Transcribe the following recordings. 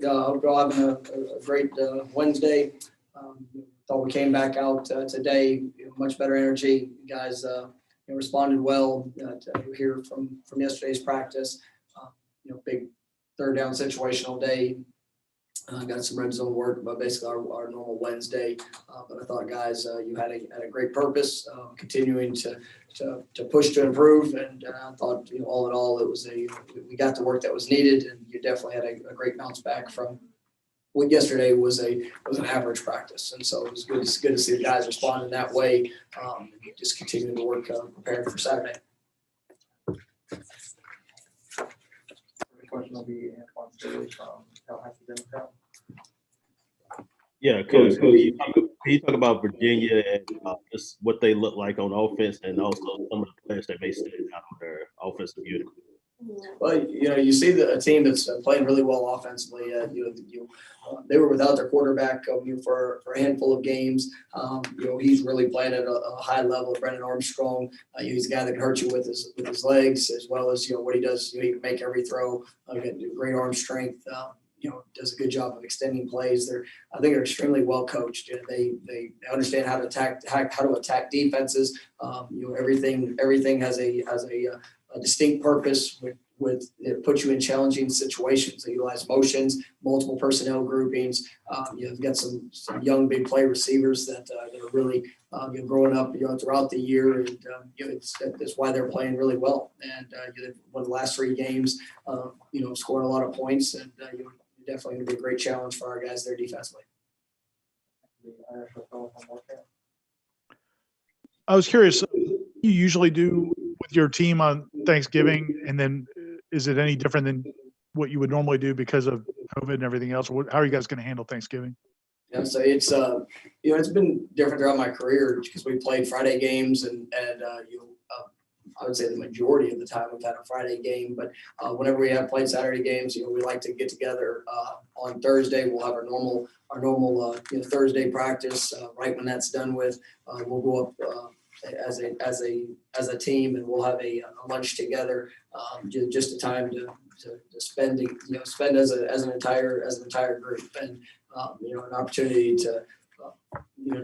Hope you're all having a great Wednesday. Thought we came back out today, much better energy. You guys responded well to hear from yesterday's practice. Big third down situational day. Got some red zone work, but basically our normal Wednesday. But I thought, guys, you had a great purpose, continuing to push to improve. And I thought, all in all, it was we got the work that was needed, and you definitely had a great bounce back from what yesterday was an average practice. And so it was good to see the guys respond in that way. Just continuing to work preparing for Saturday. The question will be Antoine Staley from Tallahassee Democrat. Yeah, Coach, can you talk about Virginia and just what they look like on offense, and also some of the players that may stand out on their offensive unit? Well, you see a team that's playing really well offensively. They were without their quarterback for a handful of games. He's really playing at a high level. Brennan Armstrong, he's a guy that can hurt you with his legs, as well as what he does. He can make every throw. Great arm strength. Does a good job of extending plays. I think they're extremely well coached. They understand how to attack defenses. Everything has a distinct purpose with it puts you in challenging situations. They utilize motions, multiple personnel groupings. You've got some young big play receivers that are really growing up throughout the year, and that's why they're playing really well. And won the last 3 games, scoring a lot of points, and definitely going to be a great challenge for our guys there defensively. I was curious, what do you usually do with your team on Thanksgiving, and then is it any different than what you would normally do because of COVID and everything else? How are you guys going to handle Thanksgiving? Yeah, so it's it's been different throughout my career because we played Friday games, and I would say the majority of the time we've had a Friday game, but whenever we have played Saturday games, we like to get together on Thursday. We'll have our normal Thursday practice. Right when that's done with, we'll go up as a team, and we'll have a lunch together. Just a time to spend as an entire group, and an opportunity to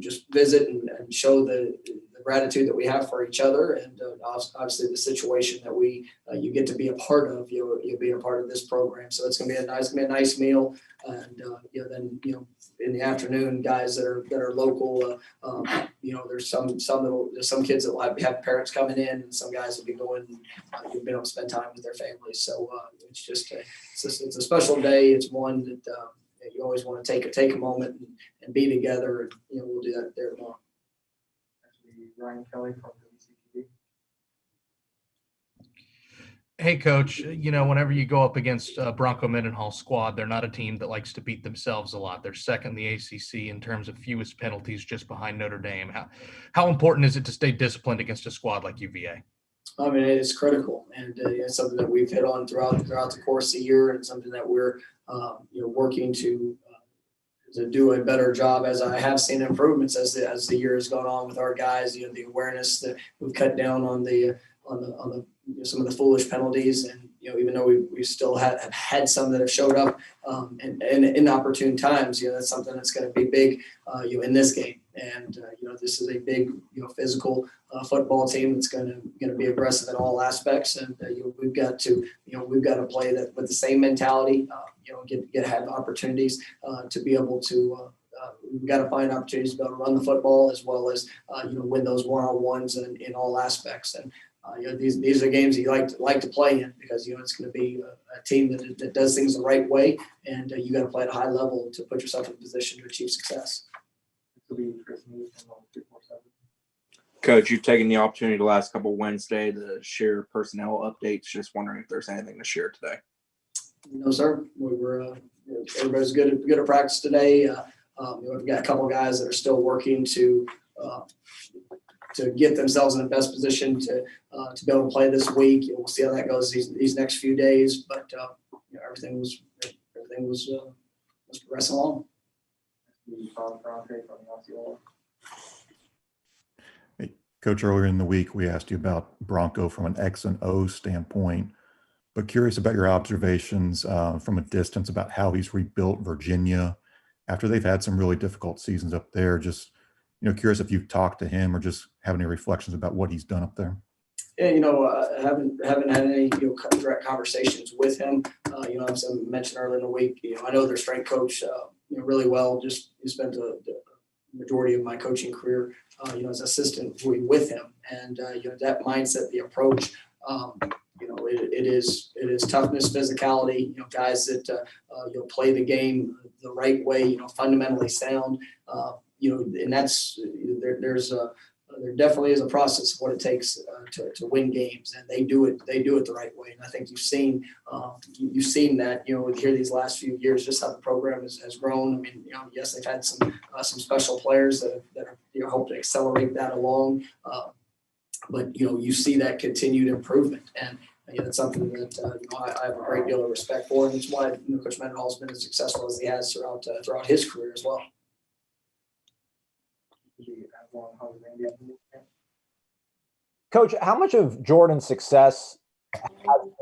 just visit and show the gratitude that we have for each other, and obviously the situation that you get to be a part of. You'll be a part of this program, so it's going to be a nice meal, and then in the afternoon, guys that are local. There's some kids that will have parents coming in, and some guys will be going. You'll be able to spend time with their families. So it's a special day. It's one that you always want to take a moment and be together. And we'll do that there tomorrow. Ryan Kelly from WCTV. Hey, Coach, whenever you go up against Bronco Mendenhall squad, they're not a team that likes to beat themselves a lot. They're second in the ACC in terms of fewest penalties, just behind Notre Dame. How important is it to stay disciplined against a squad like UVA? I mean, it's critical, and it's something that we've hit on throughout the course of the year, and something that we're working to do a better job, as I have seen improvements as the year has gone on with our guys. The awareness that we've cut down on the some of the foolish penalties, and even though we still have had some that have showed up in inopportune times, that's something that's going to be big in this game. And this is a big physical football team that's going to be aggressive in all aspects, and we've got to play that with the same mentality. Have opportunities to be able to. We've got to find opportunities to be able to run the football, as well as win those one-on-ones in all aspects. And these are games that you like to play in, because it's going to be a team that does things the right way, and you got to play at a high level to put yourself in a position to achieve success. Coach, you've taken the opportunity the last couple of Wednesday to share personnel updates. Just wondering if there's anything to share today. No, sir. Everybody's good at practice today. We've got a couple of guys that are still working to get themselves in the best position to be able to play this week. We'll see how that goes these next few days, but everything was progressing along. Hey, Coach, earlier in the week, we asked you about Bronco from an X and O standpoint. but curious about your observations from a distance about how he's rebuilt Virginia after they've had some really difficult seasons up there. Just, curious if you've talked to him or just have any reflections about what he's done up there. Yeah, haven't had any direct conversations with him. As I mentioned earlier in the week, I know their strength coach really well. Just spent the majority of my coaching career, as assistant with him, and that mindset, the approach. It is toughness, physicality. Guys that play the game the right way. Fundamentally sound. And that's there definitely is a process of what it takes to win games, and they do it the right way. And I think you've seen that here these last few years, just how the program has grown. I mean, yes, they've had some special players that have helped to accelerate that along, but you see that continued improvement, and that's something that I have a great deal of respect for, and it's why Coach Mendenhall has been as successful as he has throughout his career as well. Coach, how much of Jordan's success has been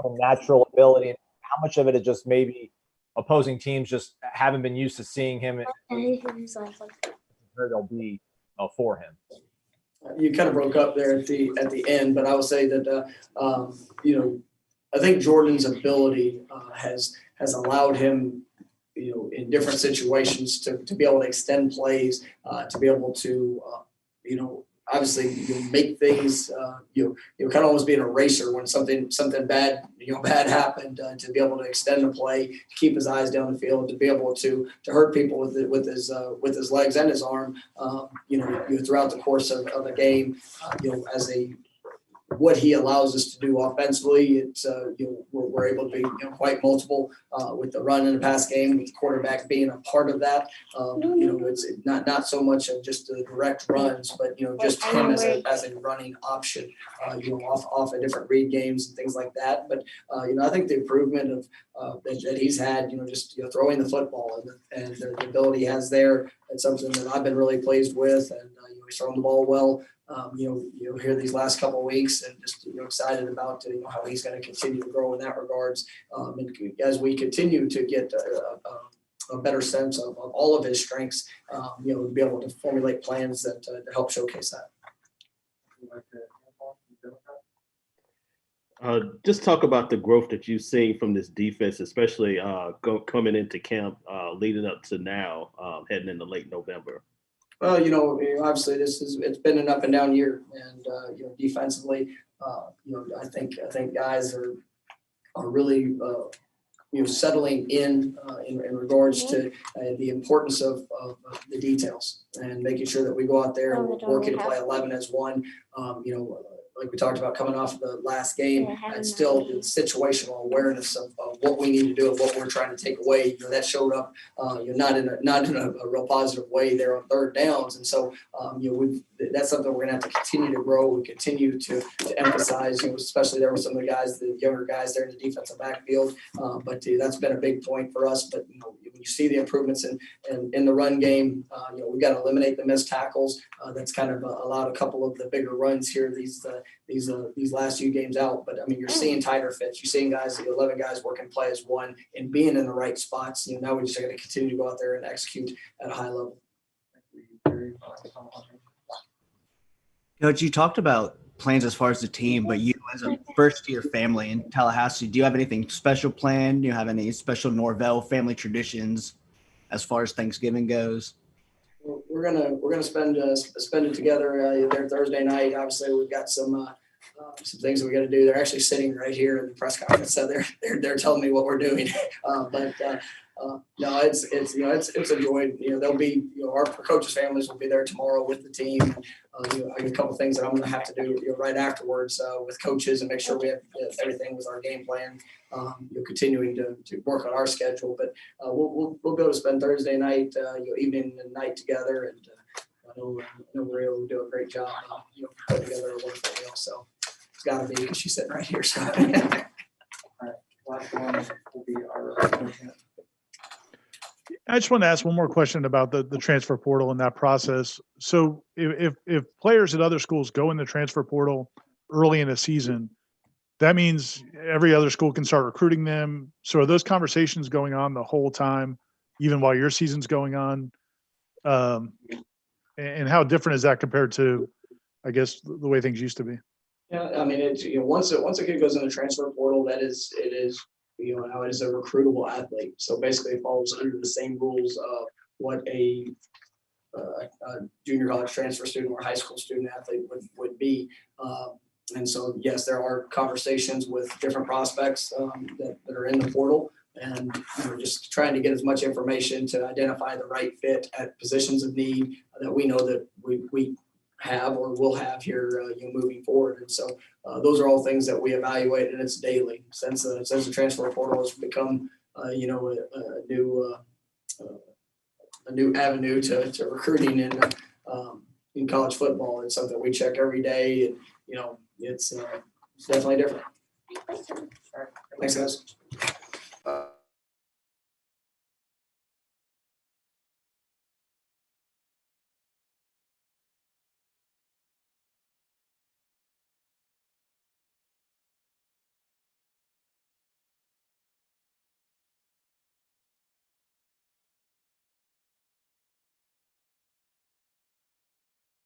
a natural ability, and how much of it is just maybe opposing teams just haven't been used to seeing him and where they'll be for him? You kind of broke up there at the end, but I will say that I think Jordan's ability has allowed him, in different situations to be able to extend plays, to be able to, obviously make things, kind of almost be an eraser when something bad happened, to be able to extend the play, to keep his eyes down the field, to be able to hurt people with his legs and his arm, throughout the course of a game, what he allows us to do offensively. It's we're able to be quite multiple with the run and the pass game, with the quarterback being a part of that. It's not so much of just the direct runs, but just him as a running option. Off of different read games and things like that. But I think the improvement of that he's had, just throwing the football and the ability he has there, it's something that I've been really pleased with, and he's throwing the ball well. Here these last couple of weeks, and just excited about how he's going to continue to grow in that regards, and as we continue to get a better sense of all of his strengths, to be able to formulate plans that help showcase that. Just talk about the growth that you've seen from this defense, especially coming into camp, leading up to now, heading into late November. Well, obviously it's been an up and down year, and defensively, I think guys are really settling in regards to the importance of the details, and making sure that we go out there and we're working to play 11 as one. Like we talked about coming off the last game, it's still the situational awareness of what we need to do and what we're trying to take away. That showed up, not in a real positive way there on third downs, and so that's something we're going to have to continue to grow and continue to emphasize. Especially there were some of the guys, the younger guys there in the defensive backfield, but that's been a big point for us. But when you see the improvements in the run game, we got to eliminate the missed tackles. That's kind of allowed a couple of the bigger runs here these last few games out. But I mean, you're seeing tighter fits. You're seeing guys, 11 guys working play as one and being in the right spots. Now we just got to continue to go out there and execute at a high level. Coach, you talked about plans as far as the team, but you as a first-year family in Tallahassee, do you have anything special planned? Do you have any special Norvell family traditions as far as Thanksgiving goes? We're gonna spend it together there Thursday night. Obviously, we've got some things that we got to do. They're actually sitting right here in the press conference, so they're telling me what we're doing. No, it's a joy. They'll be our coaches' families will be there tomorrow with the team. I got a couple things that I'm going to have to do right afterwards with coaches and make sure we have everything with our game plan. Continuing to work on our schedule, but we'll be able to spend Thursday night, evening and night together, and I know we're able to do a great job. Putting together a wonderful meal. So it's got to be because she's sitting right here. So. All right, last one will be our. I just want to ask one more question about the transfer portal and that process. So if players at other schools go in the transfer portal early in the season, that means every other school can start recruiting them. So are those conversations going on the whole time, even while your season's going on? And how different is that compared to, I guess, the way things used to be? Yeah, I mean, it's, once a kid goes in the transfer portal, it is, now it is a recruitable athlete. So basically it falls under the same rules of what a junior college transfer student or high school student athlete would be. And so, yes, there are conversations with different prospects that are in the portal, and we're just trying to get as much information to identify the right fit at positions of need that we know that we have or will have here moving forward. And so those are all things that we evaluate, and it's daily since the transfer portal has become a new avenue to recruiting in college football. It's something we check every day, and it's definitely different. Thanks, guys.